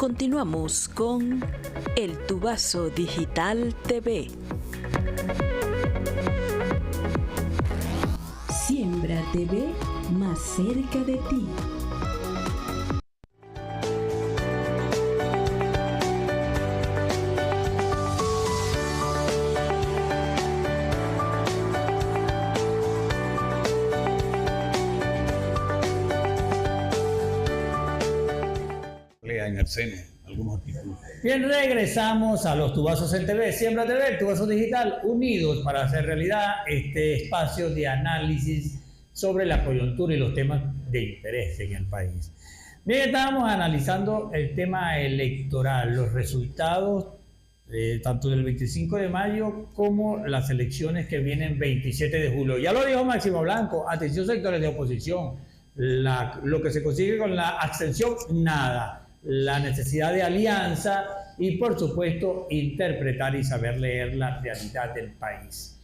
Continuamos con El Tubazo Digital TV. Siembra TV, más cerca de ti. En el seno, algunos artículos. Bien, regresamos a los Tubazos en TV, Siembra TV, el Tubazo Digital, unidos para hacer realidad este espacio de análisis sobre la coyuntura y los temas de interés en el país. Bien, estábamos analizando el tema electoral, los resultados tanto del 25 de mayo como las elecciones que vienen 27 de julio. Ya lo dijo Máximo Blanco, atención sectores de oposición, lo que se consigue con la abstención, nada. La necesidad de alianza y, por supuesto, interpretar y saber leer la realidad del país.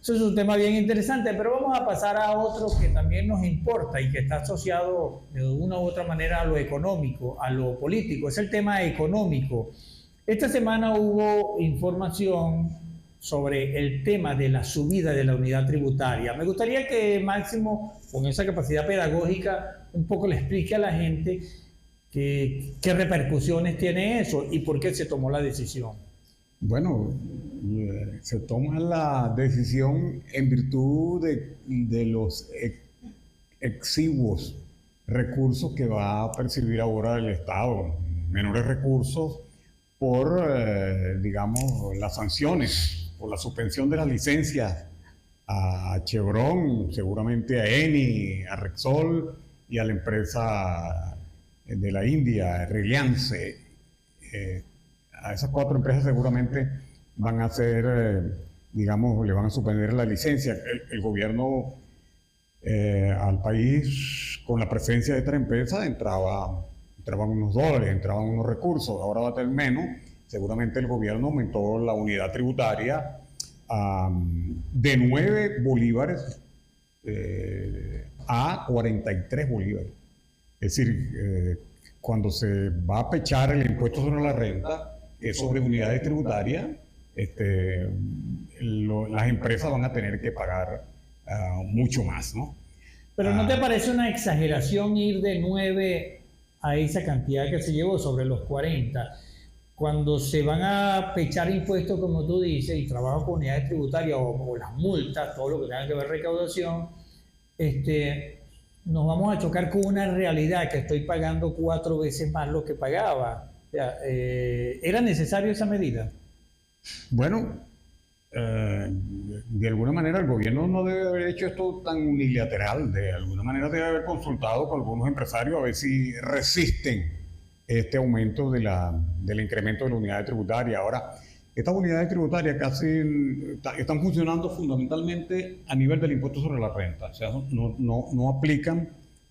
Eso es un tema bien interesante, pero vamos a pasar a otro que también nos importa y que está asociado de una u otra manera a lo económico, a lo político. Es el tema económico. Esta semana hubo información sobre el tema de la subida de la unidad tributaria. Me gustaría que Máximo, con esa capacidad pedagógica, un poco le explique a la gente ¿qué repercusiones tiene eso y por qué se tomó la decisión? Bueno, se toma la decisión en virtud de los exiguos recursos que va a percibir ahora el Estado. Menores recursos por, digamos, las sanciones, por la suspensión de las licencias a Chevron, seguramente a Eni, a Repsol y a la empresa de la India, Reliance. A esas 4 empresas seguramente van a hacer, digamos, le van a suspender la licencia. El gobierno al país, con la presencia de esta empresa, entraban unos dólares, entraban unos recursos, ahora va a tener menos. Seguramente el gobierno aumentó la unidad tributaria de 9 bolívares a 43 bolívares. Es decir, cuando se va a pechar el impuesto sobre la renta, es sobre unidades tributarias, las empresas van a tener que pagar mucho más, ¿no? Pero ¿no te parece una exageración ir de 9 a esa cantidad que se llevó sobre los 40? Cuando se van a pechar impuestos, como tú dices, y trabajo con unidades tributarias o las multas, todo lo que tenga que ver recaudación, nos vamos a chocar con una realidad que estoy pagando 4 veces más lo que pagaba. O sea, ¿era necesario esa medida? Bueno, de alguna manera el gobierno no debe haber hecho esto tan unilateral. De alguna manera debe haber consultado con algunos empresarios a ver si resisten este aumento del incremento de la unidad tributaria. Ahora, estas unidades tributarias casi están funcionando fundamentalmente a nivel del impuesto sobre la renta. O sea, no aplican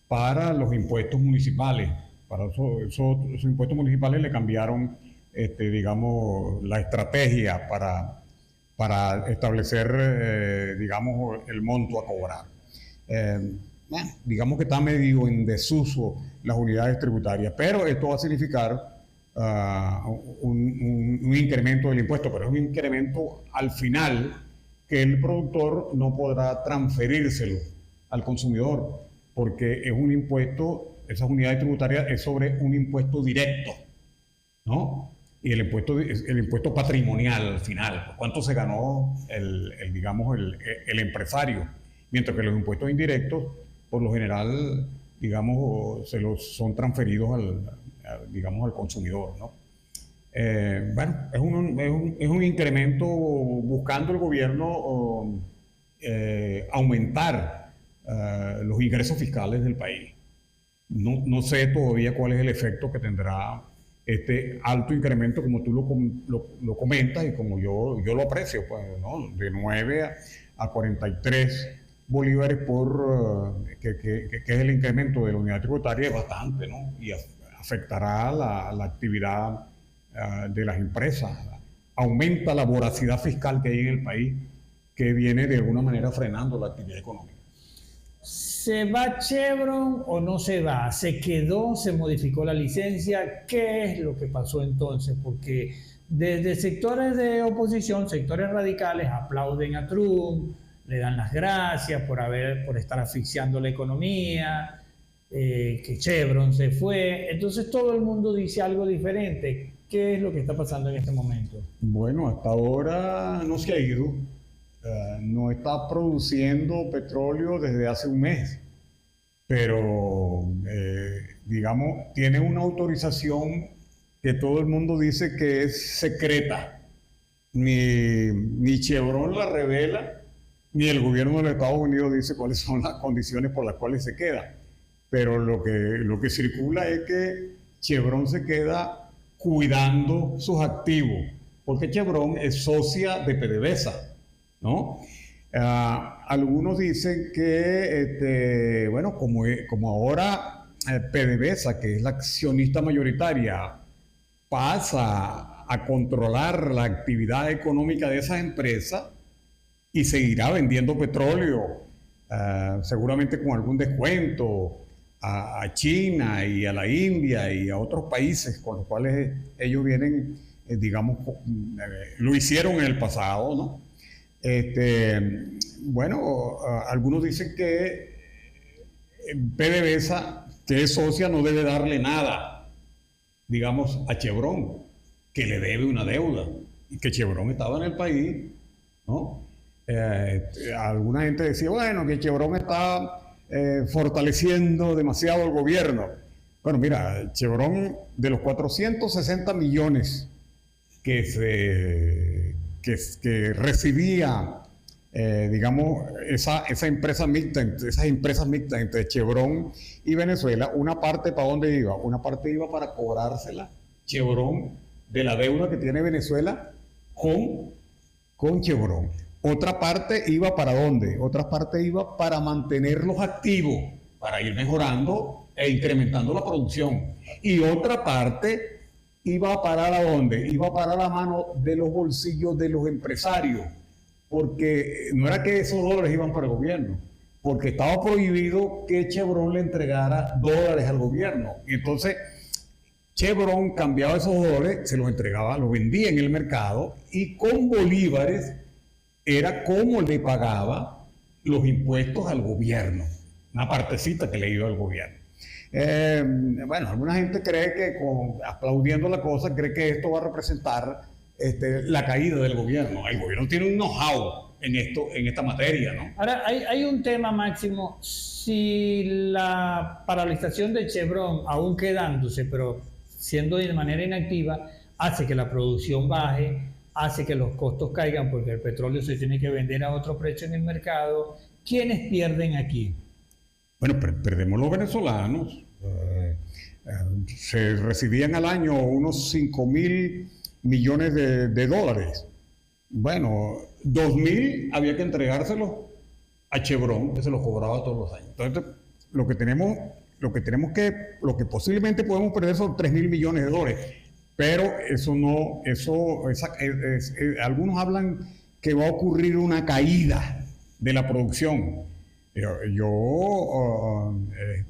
para los impuestos municipales. Para esos impuestos municipales le cambiaron, digamos, la estrategia para establecer, digamos, el monto a cobrar. Digamos que está medio en desuso las unidades tributarias, pero esto va a significar un incremento del impuesto, pero es un incremento al final que el productor no podrá transferírselo al consumidor, porque es un impuesto, esas unidades tributarias es sobre un impuesto directo, ¿no? Y el impuesto patrimonial al final, ¿cuánto se ganó el empresario? Mientras que los impuestos indirectos, por lo general, digamos, son transferidos al consumidor, ¿no? Bueno, es un incremento buscando el gobierno aumentar los ingresos fiscales del país. No sé todavía cuál es el efecto que tendrá este alto incremento, como tú lo comentas y como yo lo aprecio, pues, ¿no? De 9 a 43 bolívares que es el incremento de la unidad tributaria, es bastante, ¿no? Y afectará la actividad de las empresas. Aumenta la voracidad fiscal que hay en el país, que viene de alguna manera frenando la actividad económica. ¿Se va Chevron o no se va? ¿Se quedó? ¿Se modificó la licencia? ¿Qué es lo que pasó entonces? Porque desde sectores de oposición, sectores radicales, aplauden a Trump, le dan las gracias por estar asfixiando la economía, que Chevron se fue. Entonces todo el mundo dice algo diferente. ¿Qué es lo que está pasando en este momento? Bueno, hasta ahora no se ha ido. No está produciendo petróleo desde hace un mes, pero digamos, tiene una autorización que todo el mundo dice que es secreta. Ni Chevron la revela, ni el gobierno de los Estados Unidos dice cuáles son las condiciones por las cuales se queda. Pero lo que circula es que Chevron se queda cuidando sus activos, porque Chevron es socia de PDVSA, ¿no? Algunos dicen que, bueno, como ahora PDVSA, que es la accionista mayoritaria, pasa a controlar la actividad económica de esas empresas y seguirá vendiendo petróleo, seguramente con algún descuento a China y a la India y a otros países con los cuales ellos vienen, digamos, lo hicieron en el pasado, ¿no? Bueno, algunos dicen que PDVSA, que es socia, no debe darle nada, digamos, a Chevron, que le debe una deuda, y que Chevron estaba en el país, ¿no? Alguna gente decía, bueno, que Chevron está fortaleciendo demasiado al gobierno. Bueno, mira, Chevron, de los 460 millones que recibía, digamos, esas empresas mixtas entre Chevron y Venezuela, una parte ¿para dónde iba? Una parte iba para cobrársela Chevron de la deuda que tiene Venezuela con Chevron. Otra parte iba ¿para dónde? Otra parte iba para mantenerlos activos, para ir mejorando e incrementando la producción. Y otra parte iba a parar ¿a dónde? Iba a parar a mano de los bolsillos de los empresarios, porque no era que esos dólares iban para el gobierno, porque estaba prohibido que Chevron le entregara dólares al gobierno. Y entonces Chevron cambiaba esos dólares, se los entregaba, los vendía en el mercado y con bolívares era como le pagaba los impuestos al gobierno, una partecita que le iba al gobierno. Bueno, alguna gente cree que, aplaudiendo la cosa, cree que esto va a representar la caída del gobierno. El gobierno tiene un know-how en esta materia, ¿no? Ahora, hay un tema, Máximo. Si la paralización de Chevron, aún quedándose, pero siendo de manera inactiva, hace que la producción baje, hace que los costos caigan porque el petróleo se tiene que vender a otro precio en el mercado, ¿quiénes pierden aquí? Bueno, perdemos los venezolanos. Se recibían al año unos 5.000 millones de dólares. Bueno, 2.000 había que entregárselos a Chevron, que se los cobraba todos los años. Entonces, lo que posiblemente podemos perder son 3.000 millones de dólares. Pero algunos hablan que va a ocurrir una caída de la producción. Yo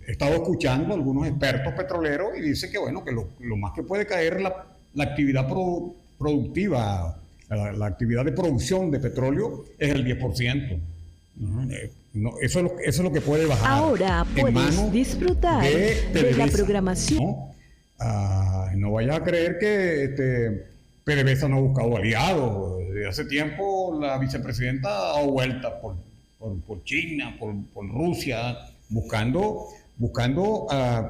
he estado escuchando a algunos expertos petroleros y dicen que, bueno, que lo más que puede caer la actividad productiva, la actividad de producción de petróleo es el 10%. Eso es lo que puede bajar. Ahora puedes disfrutar de la programación. No vayas a creer que PDVSA no ha buscado aliados. Desde hace tiempo la vicepresidenta ha dado vueltas por China, por Rusia, buscando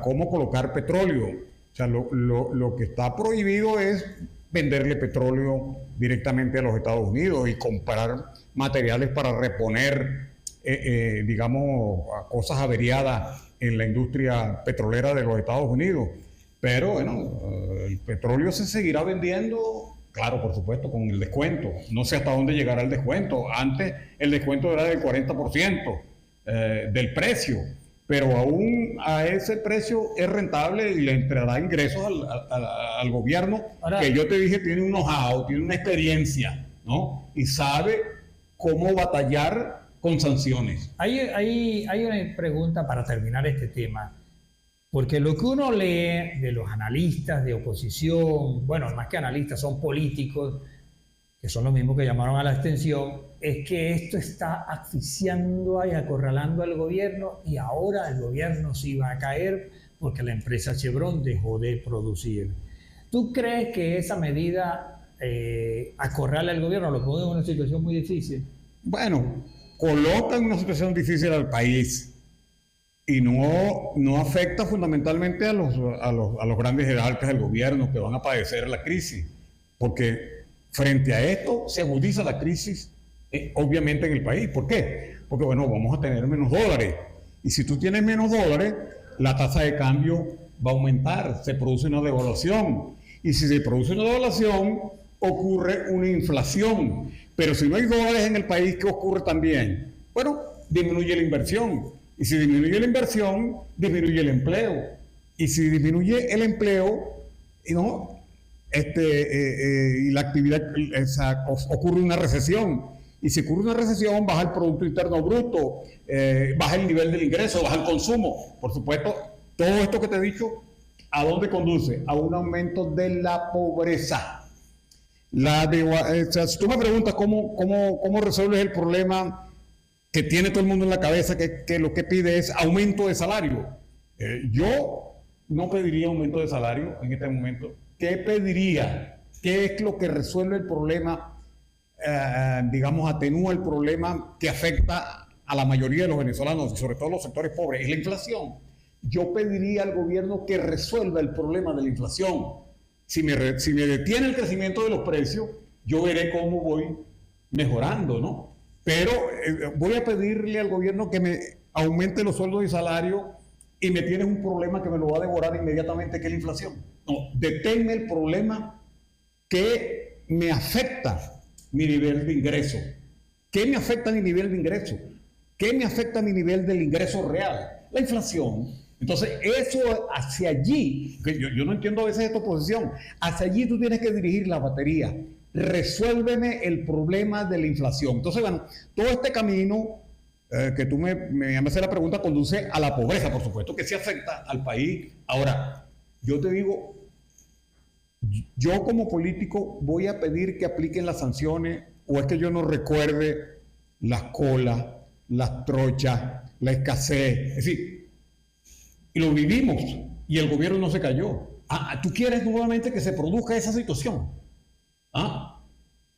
cómo colocar petróleo. O sea, lo que está prohibido es venderle petróleo directamente a los Estados Unidos y comprar materiales para reponer, digamos, cosas averiadas en la industria petrolera de los Estados Unidos. Pero bueno, el petróleo se seguirá vendiendo, claro, por supuesto, con el descuento. No sé hasta dónde llegará el descuento. Antes el descuento era del 40% del precio, pero aún a ese precio es rentable y le entrará ingresos al gobierno. Ahora, que yo te dije, tiene un know-how, tiene una experiencia, ¿no? Y sabe cómo batallar con sanciones. Hay una pregunta para terminar este tema, porque lo que uno lee de los analistas de oposición, bueno, más que analistas, son políticos, que son los mismos que llamaron a la abstención, es que esto está asfixiando y acorralando al gobierno y ahora el gobierno sí va a caer porque la empresa Chevron dejó de producir. ¿Tú crees que esa medida acorrala al gobierno, lo pone en una situación muy difícil? Bueno, coloca en una situación difícil al país y no afecta fundamentalmente a los grandes jerarcas del gobierno que van a padecer la crisis, porque frente a esto se agudiza la crisis, obviamente en el país. ¿Por qué? Porque bueno, vamos a tener menos dólares. Y si tú tienes menos dólares, la tasa de cambio va a aumentar, se produce una devaluación. Y si se produce una devaluación, ocurre una inflación. Pero si no hay dólares en el país, ¿qué ocurre también? Bueno, disminuye la inversión. Y si disminuye la inversión, disminuye el empleo. Y si disminuye el empleo, ¿no? Y la actividad, ocurre una recesión. Y si ocurre una recesión, baja el Producto Interno Bruto, baja el nivel del ingreso, baja el consumo. Por supuesto, todo esto que te he dicho, ¿a dónde conduce? A un aumento de la pobreza. Si tú me preguntas cómo resuelves el problema que tiene todo el mundo en la cabeza, que lo que pide es aumento de salario. Yo no pediría aumento de salario en este momento. ¿Qué pediría? ¿Qué es lo que resuelve el problema, digamos, atenúa el problema que afecta a la mayoría de los venezolanos, sobre todo los sectores pobres? Es la inflación. Yo pediría al gobierno que resuelva el problema de la inflación. Si me detiene el crecimiento de los precios, yo veré cómo voy mejorando, ¿no? Pero voy a pedirle al gobierno que me aumente los sueldos y salarios y me tienes un problema que me lo va a devorar inmediatamente, que es la inflación. No, deténme el problema que me afecta mi nivel de ingreso. ¿Qué me afecta mi nivel de ingreso? ¿Qué me afecta mi nivel del ingreso real? La inflación. Entonces, eso hacia allí, que yo no entiendo a veces esta oposición, hacia allí tú tienes que dirigir la batería. Resuélveme el problema de la inflación. Entonces, bueno, todo este camino que tú me haces la pregunta conduce a la pobreza, por supuesto, que sí afecta al país. Ahora, yo te digo, yo como político voy a pedir que apliquen las sanciones, o es que yo no recuerde las colas, las trochas, la escasez. Es decir, y lo vivimos y el gobierno no se cayó. ¿Tú quieres nuevamente que se produzca esa situación?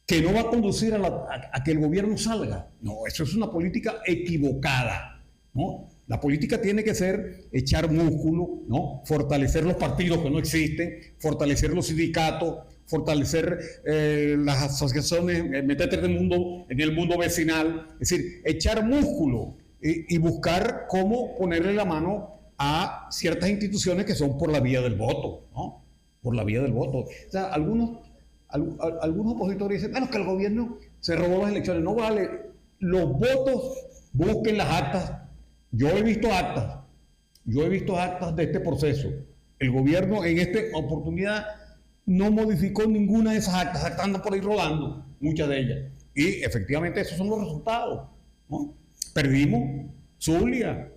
Que no va a conducir a que el gobierno salga. No, eso es una política equivocada, ¿no? La política tiene que ser echar músculo, ¿no? Fortalecer los partidos que no existen, fortalecer los sindicatos, fortalecer las asociaciones, meterte en el mundo vecinal. Es decir, echar músculo y buscar cómo ponerle la mano a ciertas instituciones que son por la vía del voto, ¿no? Por la vía del voto. O sea, algunos opositores dicen, bueno, que el gobierno se robó las elecciones. No vale. Los votos, busquen las actas. Yo he visto actas de este proceso. El gobierno en esta oportunidad no modificó ninguna de esas actas andan por ahí rodando, muchas de ellas. Y efectivamente esos son los resultados, ¿no? Perdimos Zulia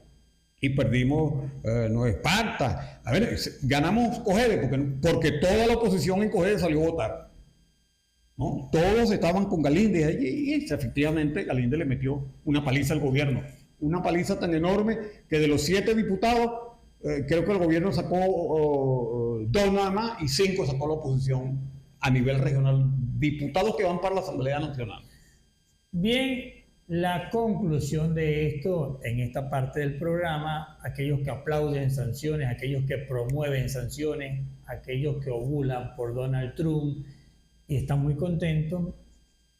y perdimos Nueva Esparta. A ver, ganamos Cojedes porque toda la oposición en Cojedes salió a votar, ¿no? Todos estaban con Galíndez y efectivamente Galíndez le metió una paliza al gobierno. Una paliza tan enorme que de los 7 diputados, creo que el gobierno sacó 2 nada más y 5 sacó la oposición a nivel regional. Diputados que van para la Asamblea Nacional. Bien, la conclusión de esto en esta parte del programa, aquellos que aplauden sanciones, aquellos que promueven sanciones, aquellos que ovulan por Donald Trump y están muy contentos.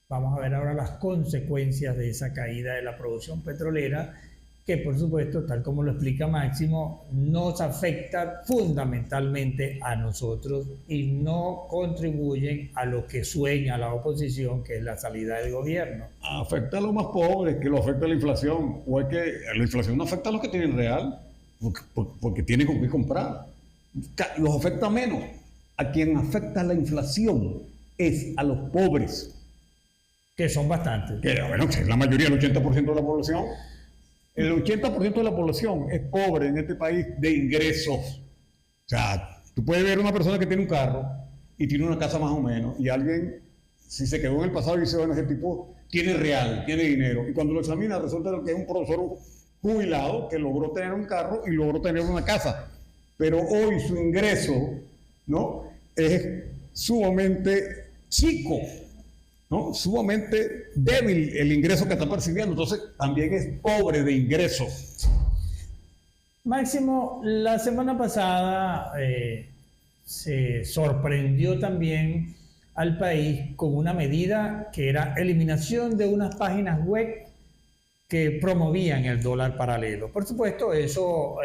Vamos a ver ahora las consecuencias de esa caída de la producción petrolera, que por supuesto, tal como lo explica Máximo, nos afecta fundamentalmente a nosotros y no contribuyen a lo que sueña la oposición, que es la salida del gobierno. Afecta a los más pobres, que lo afecta la inflación, o es que la inflación no afecta a los que tienen real, porque tienen con qué comprar. Los afecta menos. A quien afecta la inflación es a los pobres. Que son bastantes. Que, bueno, que es la mayoría, el 80% de la población. El 80% de la población es pobre en este país de ingresos. O sea, tú puedes ver una persona que tiene un carro y tiene una casa más o menos, y alguien, si se quedó en el pasado y dice, bueno, ese tipo tiene real, tiene dinero, y cuando lo examina resulta que es un profesor jubilado que logró tener un carro y logró tener una casa. Pero hoy su ingreso, ¿no?, es sumamente chico, ¿no? Sumamente débil el ingreso que está percibiendo, entonces también es pobre de ingresos. Máximo, la semana pasada se sorprendió también al país con una medida que era eliminación de unas páginas web que promovían el dólar paralelo. Por supuesto, eso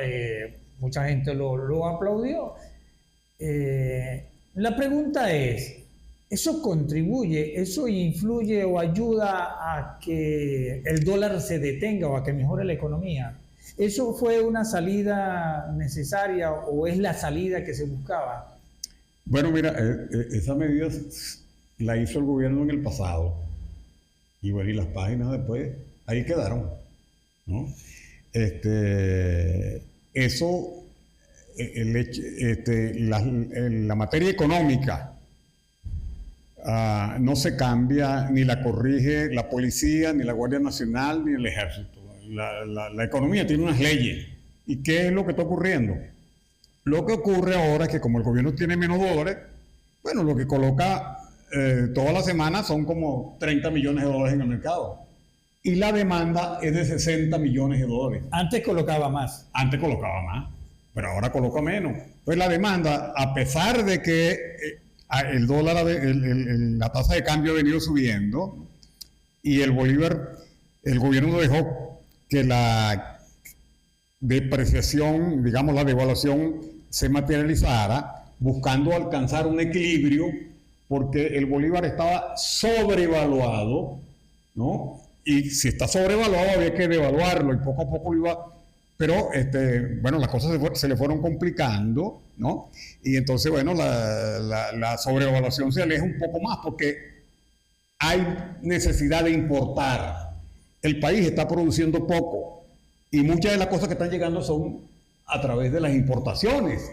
mucha gente lo aplaudió. La pregunta es, ¿eso contribuye, eso influye o ayuda a que el dólar se detenga o a que mejore la economía? ¿Eso fue una salida necesaria o es la salida que se buscaba? Bueno, mira, esa medida la hizo el gobierno en el pasado. Y bueno, y las páginas después ahí quedaron, ¿no? Eso, la materia económica no se cambia, ni la corrige la policía, ni la Guardia Nacional, ni el Ejército. La economía tiene unas leyes. ¿Y qué es lo que está ocurriendo? Lo que ocurre ahora es que como el gobierno tiene menos dólares, bueno, lo que coloca toda la semana son como 30 millones de dólares en el mercado. Y la demanda es de 60 millones de dólares. Antes colocaba más. Antes colocaba más, pero ahora coloca menos. Pues la demanda, a pesar de que el dólar, la tasa de cambio ha venido subiendo y el bolívar, el gobierno dejó que la depreciación, digamos la devaluación, se materializara, buscando alcanzar un equilibrio, porque el bolívar estaba sobrevaluado, ¿no? Y si está sobrevaluado había que devaluarlo y poco a poco iba. Pero, bueno, las cosas se le fueron complicando, ¿no? Y entonces, bueno, la sobrevaluación se aleja un poco más porque hay necesidad de importar. El país está produciendo poco y muchas de las cosas que están llegando son a través de las importaciones.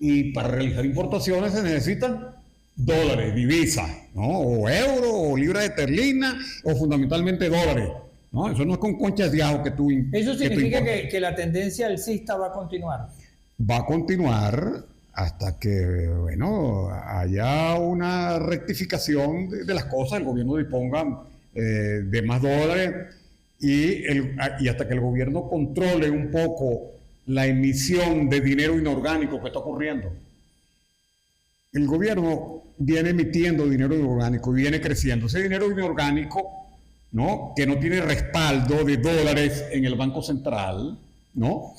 Y para realizar importaciones se necesitan dólares, divisas, ¿no? O euros, o libras de esterlina, o fundamentalmente dólares, ¿no? Eso no es con conchas de ajo que tú. ¿Eso significa que la tendencia alcista va a continuar? Va a continuar hasta que, bueno, haya una rectificación de las cosas, el gobierno disponga de más dólares y hasta que el gobierno controle un poco la emisión de dinero inorgánico que está ocurriendo. El gobierno viene emitiendo dinero inorgánico y viene creciendo. Ese dinero inorgánico, ¿no?, que no tiene respaldo de dólares en el Banco Central, ¿no?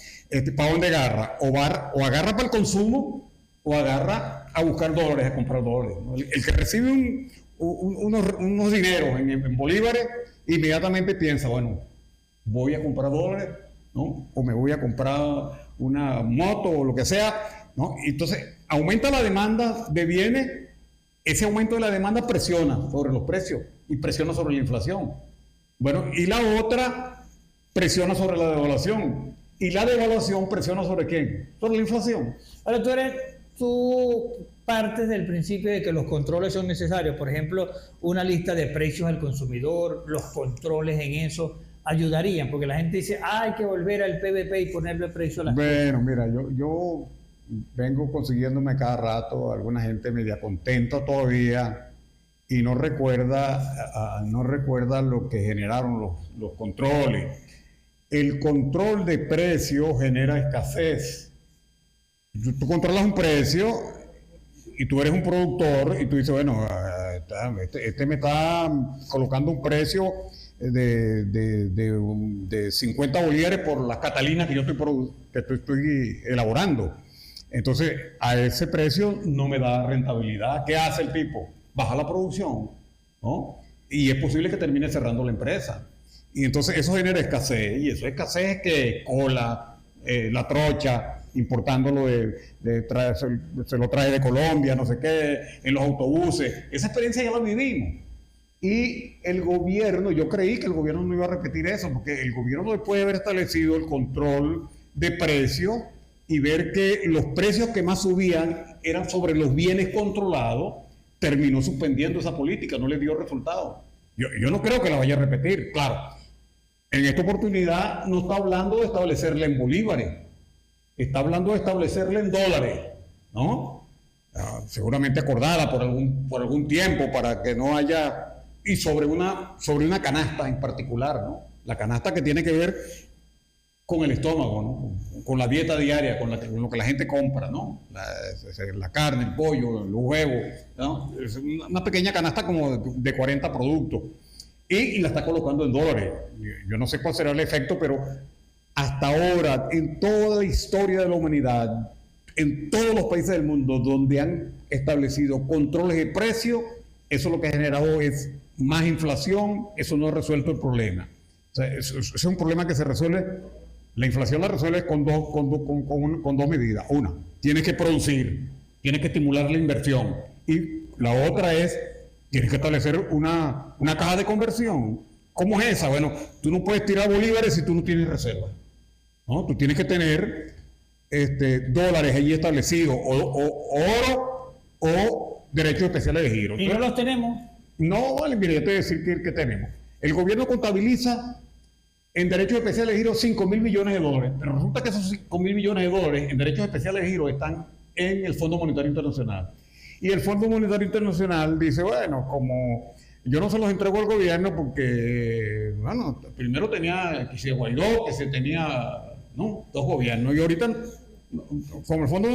¿Para dónde agarra? O agarra para el consumo o agarra a buscar dólares, a comprar dólares, ¿no? El que recibe unos dineros en bolívares, inmediatamente piensa, bueno, voy a comprar dólares, ¿no? O me voy a comprar una moto o lo que sea, ¿no? Y entonces aumenta la demanda de bienes, ese aumento de la demanda presiona sobre los precios y presiona sobre la inflación. Bueno, y la otra presiona sobre la devaluación. Y la devaluación presiona ¿sobre quién? Sobre la inflación. Ahora, tú partes del principio de que los controles son necesarios. Por ejemplo, una lista de precios al consumidor, los controles en eso ayudarían, porque la gente dice, hay que volver al PVP y ponerle precio a las cosas. Bueno, mira, yo vengo consiguiéndome cada rato alguna gente media contenta todavía y no recuerda lo que generaron los controles. El control de precios genera escasez. Tú controlas un precio y tú eres un productor y tú dices, bueno, este me está colocando un precio de 50 bolívares por las catalinas que yo estoy elaborando. Entonces, a ese precio no me da rentabilidad. ¿Qué hace el tipo? Baja la producción, ¿no? Y es posible que termine cerrando la empresa. Y entonces eso genera escasez. Y eso es escasez que cola, la trocha, importándolo se lo trae de Colombia, no sé qué, en los autobuses. Esa experiencia ya la vivimos. Y el gobierno, yo creí que el gobierno no iba a repetir eso, porque el gobierno, después de haber establecido el control de precios y ver que los precios que más subían eran sobre los bienes controlados, terminó suspendiendo esa política, no le dio resultado. Yo no creo que la vaya a repetir, claro. En esta oportunidad no está hablando de establecerla en bolívares, está hablando de establecerla en dólares, ¿no? Seguramente acordada por algún tiempo para que no haya... Y sobre una canasta en particular, ¿no? La canasta que tiene que ver con el estómago, ¿no? Con la dieta diaria, con lo que la gente compra, ¿no? La carne, el pollo, los huevos, ¿no? Es una pequeña canasta como de 40 productos. Y la está colocando en dólares. Yo no sé cuál será el efecto, pero hasta ahora, en toda la historia de la humanidad, en todos los países del mundo donde han establecido controles de precios, eso lo que ha generado es más inflación, eso no ha resuelto el problema. O sea, es un problema que se resuelve, la inflación la resuelve con dos medidas. Una, tienes que producir, tienes que estimular la inversión. Y la otra es, tienes que establecer una caja de conversión. ¿Cómo es esa? Bueno, tú no puedes tirar bolívares si tú no tienes reserva, ¿no? Tú tienes que tener dólares allí establecidos, o oro, o derechos especiales de giro. ¿Y no los tenemos? No, vale, mire, yo te voy a decir que tenemos. El gobierno contabiliza en derechos especiales de giro 5.000 millones de dólares, pero resulta que esos 5.000 millones de dólares en derechos especiales de giro están en el Fondo Monetario Internacional. Y el Fondo Monetario Internacional dice, bueno, como yo no se los entrego al gobierno porque, bueno, primero tenía que se Guaidó, que se tenía, ¿no? 2 gobiernos, y ahorita, como el Fondo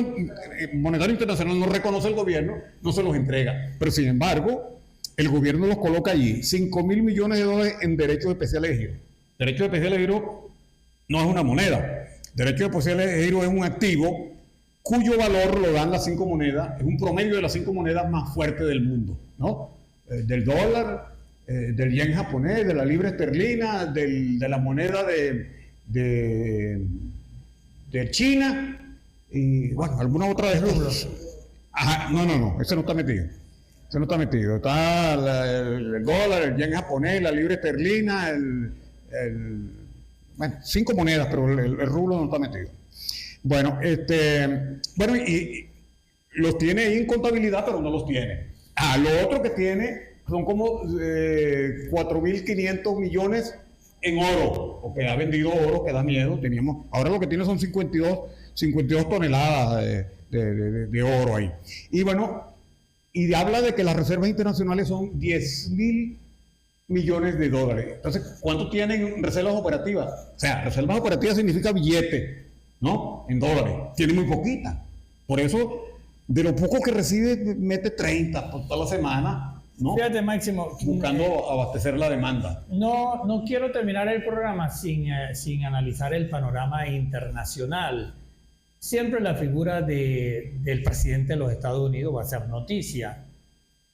Monetario Internacional no reconoce el gobierno, no se los entrega. Pero sin embargo, el gobierno los coloca allí, 5.000 millones de dólares en derechos especiales de giro. Derechos especiales de giro no es una moneda. Derechos especiales de giro es un activo cuyo valor lo dan las 5 monedas, es un promedio de las 5 monedas más fuertes del mundo, ¿no? Del dólar, del yen japonés, de la libra esterlina, de la moneda de China y, bueno, alguna otra de estos. Ajá, no, ese no está metido. Eso no está metido. Está el dólar, el yen japonés, la libra esterlina, bueno, 5 monedas, pero el rublo no está metido. Bueno, y los tiene ahí en contabilidad, pero no los tiene. Lo otro que tiene son como 4.500 millones en oro, porque ha vendido oro, que da miedo. Ahora lo que tiene son 52 toneladas de oro ahí. Y bueno, y habla de que las reservas internacionales son 10.000 millones de dólares. Entonces, ¿cuánto tienen reservas operativas? O sea, reservas operativas significa billete, ¿no? En dólares. Tiene muy poquita. Por eso, de lo poco que recibe, mete 30 por toda la semana, ¿no? Fíjate, Máximo, buscando abastecer la demanda. No quiero terminar el programa sin analizar el panorama internacional. Siempre la figura del presidente de los Estados Unidos va a ser noticia.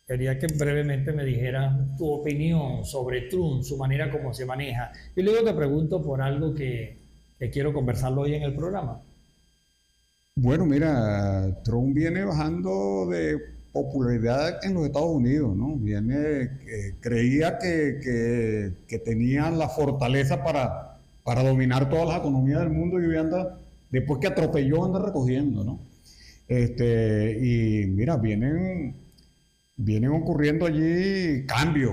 Quería que brevemente me dijeras tu opinión sobre Trump, su manera como se maneja. Y luego te pregunto por algo que quiero conversarlo hoy en el programa. Bueno, mira, Trump viene bajando de popularidad en los Estados Unidos, ¿no? Creía que tenía la fortaleza para dominar todas las economías del mundo, y hoy anda, después que atropelló, anda recogiendo, ¿no? Y mira, vienen ocurriendo allí cambios.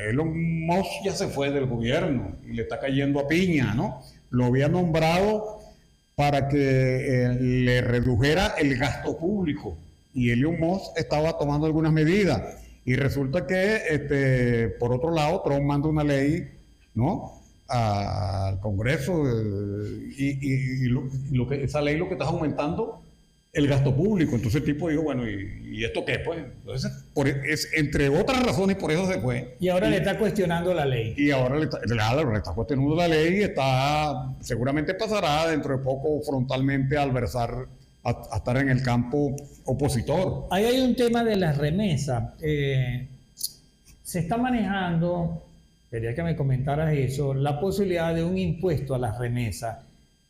Elon Musk ya se fue del gobierno y le está cayendo a piña, ¿no? Lo había nombrado para que le redujera el gasto público, y Elon Musk estaba tomando algunas medidas, y resulta que por otro lado Trump manda una ley, ¿no?, al Congreso, y esa ley lo que está aumentando el gasto público. Entonces el tipo dijo, bueno, ¿y esto qué? Pues entonces, entre otras razones, por eso se fue. Y ahora le está cuestionando la ley. Y ahora le está cuestionando la ley, y seguramente pasará dentro de poco frontalmente a estar en el campo opositor. Ahí hay un tema de las remesas. Se está manejando, quería que me comentaras eso, la posibilidad de un impuesto a las remesas.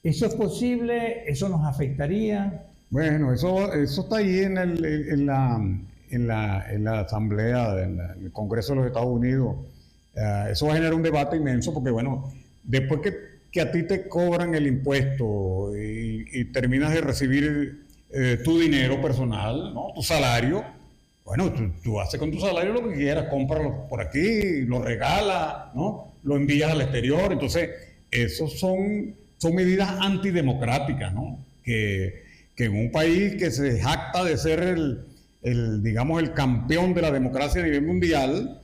¿Eso es posible? ¿Eso nos afectaría? Bueno, eso está ahí en en la Asamblea, en el Congreso de los Estados Unidos. Eso va a generar un debate inmenso porque, bueno, después que a ti te cobran el impuesto y terminas de recibir tu dinero personal, ¿no? Tu salario, bueno, tú haces con tu salario lo que quieras, cómpralo por aquí, lo regalas, ¿no? Lo envías al exterior. Entonces, esos son medidas antidemocráticas, ¿no? Que en un país que se jacta de ser digamos, el campeón de la democracia a nivel mundial,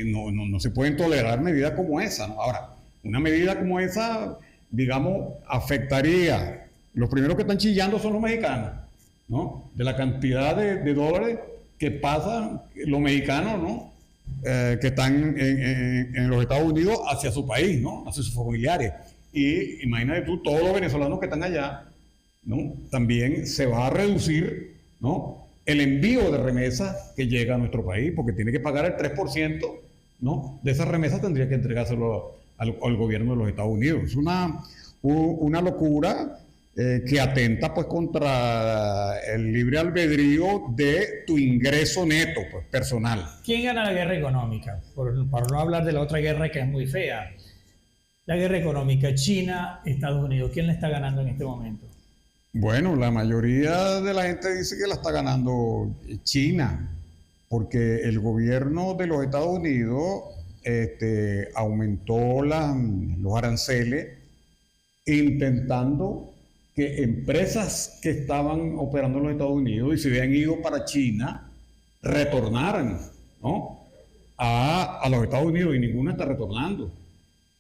no se pueden tolerar medidas como esa, ¿no? Ahora, una medida como esa, digamos, afectaría. Los primeros que están chillando son los mexicanos, ¿no? De la cantidad de dólares que pasan los mexicanos, ¿no? Que están en los Estados Unidos hacia su país, ¿no? Hacia sus familiares. Y imagínate tú, todos los venezolanos que están allá, ¿no? También se va a reducir, ¿no? El envío de remesas que llega a nuestro país, porque tiene que pagar el 3%, ¿no? De esas remesas tendría que entregárselo al gobierno de los Estados Unidos. Es una locura que atenta pues contra el libre albedrío de tu ingreso neto, pues, personal. ¿Quién gana la guerra económica? Para no hablar de la otra guerra que es muy fea. La guerra económica, China, Estados Unidos, ¿quién la está ganando en este momento? Bueno, la mayoría de la gente dice que la está ganando China, porque el gobierno de los Estados Unidos aumentó los aranceles intentando que empresas que estaban operando en los Estados Unidos y se habían ido para China retornaran, ¿no? a los Estados Unidos, y ninguna está retornando.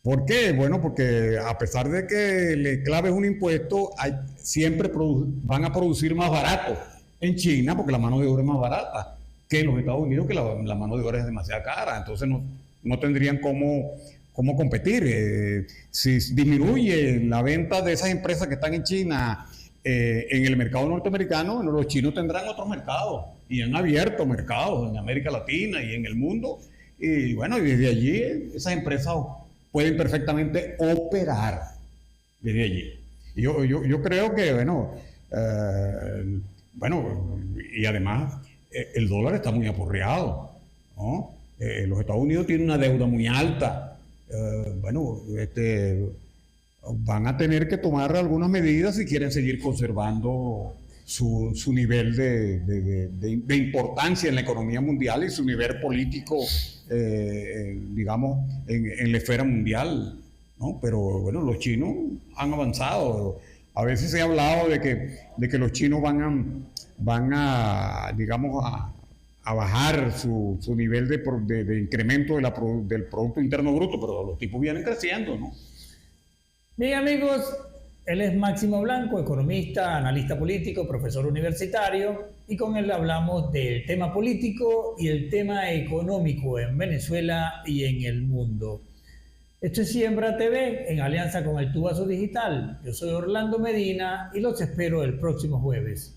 ¿Por qué? Bueno, porque a pesar de que le claves un impuesto, siempre van a producir más barato en China, porque la mano de obra es más barata que en los Estados Unidos, que la mano de obra es demasiado cara. Entonces no tendrían cómo competir. Si disminuye la venta de esas empresas que están en China en el mercado norteamericano, los chinos tendrán otros mercados, y han abierto mercados en América Latina y en el mundo. Y bueno, y desde allí esas empresas pueden perfectamente operar desde allí. Yo creo que, y además el dólar está muy aporreado, ¿no? Los Estados Unidos tienen una deuda muy alta. Van a tener que tomar algunas medidas si quieren seguir conservando su nivel de importancia en la economía mundial y su nivel político, digamos, en la esfera mundial, ¿no? Pero bueno, los chinos han avanzado. A veces se ha hablado de que los chinos van a digamos, a bajar su nivel de incremento del Producto Interno Bruto, pero los tipos vienen creciendo, ¿no? Bien, amigos, él es Máximo Blanco, economista, analista político, profesor universitario, y con él hablamos del tema político y el tema económico en Venezuela y en el mundo. Esto es Siembra TV, en alianza con el Tubazo Digital. Yo soy Orlando Medina y los espero el próximo jueves.